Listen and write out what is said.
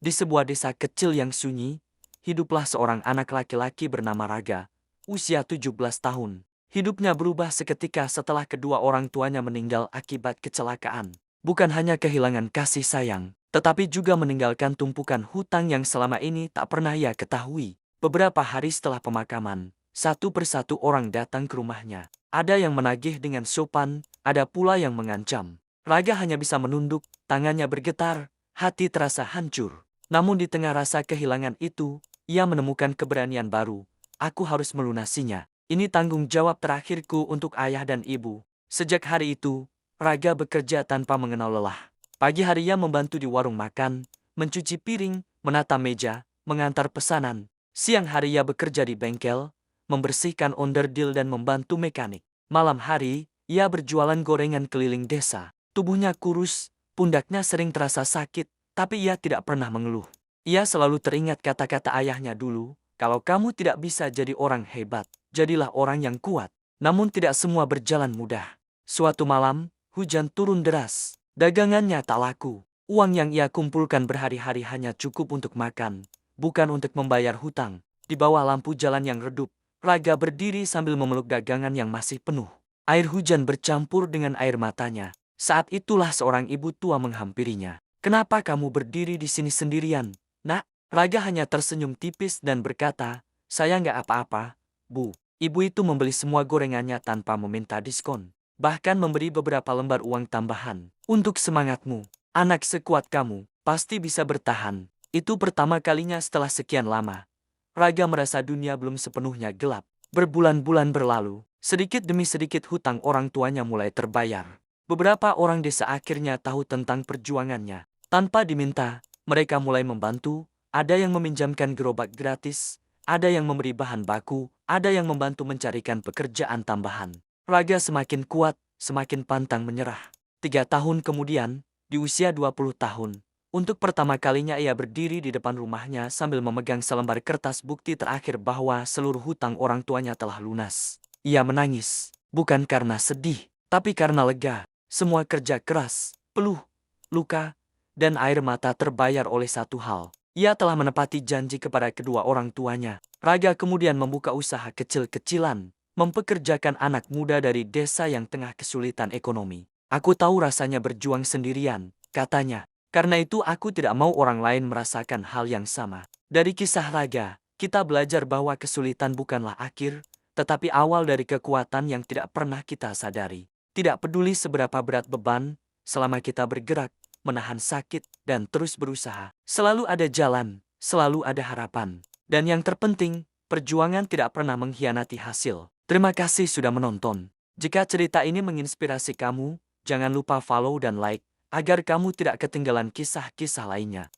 Di sebuah desa kecil yang sunyi, hiduplah seorang anak laki-laki bernama Raga, usia 17 tahun. Hidupnya berubah seketika setelah kedua orang tuanya meninggal akibat kecelakaan. Bukan hanya kehilangan kasih sayang, tetapi juga meninggalkan tumpukan hutang yang selama ini tak pernah ia ketahui. Beberapa hari setelah pemakaman, satu persatu orang datang ke rumahnya. Ada yang menagih dengan sopan, ada pula yang mengancam. Raga hanya bisa menunduk, tangannya bergetar, hati terasa hancur. Namun di tengah rasa kehilangan itu, ia menemukan keberanian baru. Aku harus melunasinya. Ini tanggung jawab terakhirku untuk ayah dan ibu. Sejak hari itu, Raga bekerja tanpa mengenal lelah. Pagi hari ia membantu di warung makan, mencuci piring, menata meja, mengantar pesanan. Siang hari ia bekerja di bengkel, membersihkan onderdil dan membantu mekanik. Malam hari, ia berjualan gorengan keliling desa. Tubuhnya kurus, pundaknya sering terasa sakit, tapi ia tidak pernah mengeluh. Ia selalu teringat kata-kata ayahnya dulu, kalau kamu tidak bisa jadi orang hebat, jadilah orang yang kuat. Namun tidak semua berjalan mudah. Suatu malam, hujan turun deras. Dagangannya tak laku. Uang yang ia kumpulkan berhari-hari hanya cukup untuk makan, bukan untuk membayar hutang. Di bawah lampu jalan yang redup, Raga berdiri sambil memeluk dagangan yang masih penuh. Air hujan bercampur dengan air matanya. Saat itulah seorang ibu tua menghampirinya. "Kenapa kamu berdiri di sini sendirian, Nak?" Raga hanya tersenyum tipis dan berkata, "Saya nggak apa-apa, Bu." Ibu itu membeli semua gorengannya tanpa meminta diskon. Bahkan memberi beberapa lembar uang tambahan. "Untuk semangatmu, anak sekuat kamu, pasti bisa bertahan." Itu pertama kalinya setelah sekian lama. Raga merasa dunia belum sepenuhnya gelap. Berbulan-bulan berlalu, sedikit demi sedikit hutang orang tuanya mulai terbayar. Beberapa orang desa akhirnya tahu tentang perjuangannya. Tanpa diminta, mereka mulai membantu. Ada yang meminjamkan gerobak gratis, ada yang memberi bahan baku, ada yang membantu mencarikan pekerjaan tambahan. Raga semakin kuat, semakin pantang menyerah. 3 tahun kemudian, di usia 20 tahun, untuk pertama kalinya ia berdiri di depan rumahnya sambil memegang selembar kertas bukti terakhir bahwa seluruh hutang orang tuanya telah lunas. Ia menangis, bukan karena sedih, tapi karena lega. Semua kerja keras, peluh, luka, dan air mata terbayar oleh satu hal. Ia telah menepati janji kepada kedua orang tuanya. Raga kemudian membuka usaha kecil-kecilan, mempekerjakan anak muda dari desa yang tengah kesulitan ekonomi. "Aku tahu rasanya berjuang sendirian," katanya. "Karena itu aku tidak mau orang lain merasakan hal yang sama." Dari kisah Raga, kita belajar bahwa kesulitan bukanlah akhir, tetapi awal dari kekuatan yang tidak pernah kita sadari. Tidak peduli seberapa berat beban, selama kita bergerak, menahan sakit, dan terus berusaha, selalu ada jalan, selalu ada harapan. Dan yang terpenting, perjuangan tidak pernah mengkhianati hasil. Terima kasih sudah menonton. Jika cerita ini menginspirasi kamu, jangan lupa follow dan like, agar kamu tidak ketinggalan kisah-kisah lainnya.